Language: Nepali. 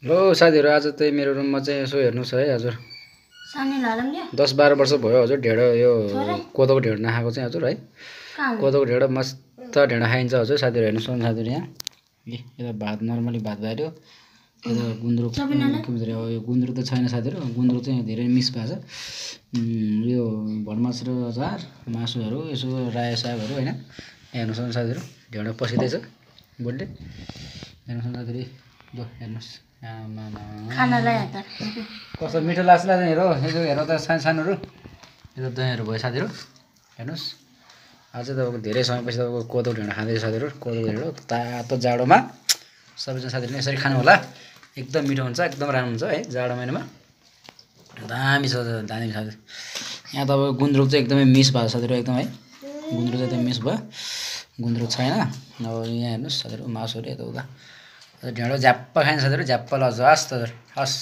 ल साथीहरू आज चाहिँ मेरो रुममा चाहिँ यसो हेर्नुहोस् है हजुर 10-12 वर्ष भयो हजुर ढेँडो यो कोदोको ढेँडो नखाएको चाहिँ हजुर है कोदोको ढेँडो मस्त ढेँडो खाइन्छ हजुर साथीहरू हेर्नुहोस् न साथीहरू यहाँ यता भात नर्मली भात बाल्यो यता गुन्द्रुक के भन्छ यो गुन्द्रुक त छैन साथीहरू गुन्द्रुक चाहिँ धेरै मिस भएको छ यो भटमास र अचार मासुहरू यसो रायो सागहरू होइन हेर्नुहोस् न साथीहरू ढेँडो पसिँदैछ बोल्दै हेर्नुहोस् न साथीहरू ल हेर्नुहोस् कस्तो मिठो लाग्छ हेर यसो हेर त सानो सानोहरू यो त दहीहरू भयो साथीहरू हेर्नुहोस् आज तपाईँको धेरै समयपछि तपाईँको कोदो ढेँडो खाँदैछ साथीहरू कोदो ढेँडो तातो जाडोमा सबैजना साथीहरूले यसरी खानु होला एकदम मिठो हुन्छ एकदम राम्रो हुन्छ है जाडो महिनामा दामी छ दामी साथी यहाँ तपाईँको गुन्द्रुक चाहिँ एकदमै मिस भएको साथीहरू एकदम है गुन्द्रुक चाहिँ एकदम मिस भयो गुन्द्रुक छैन अब यहाँ हेर्नुहोस् साथीहरू मासुहरू यताउता ढेँडो झ्याप्प खाइन्छ साथीहरू झ्याप्प लज हस् त हस्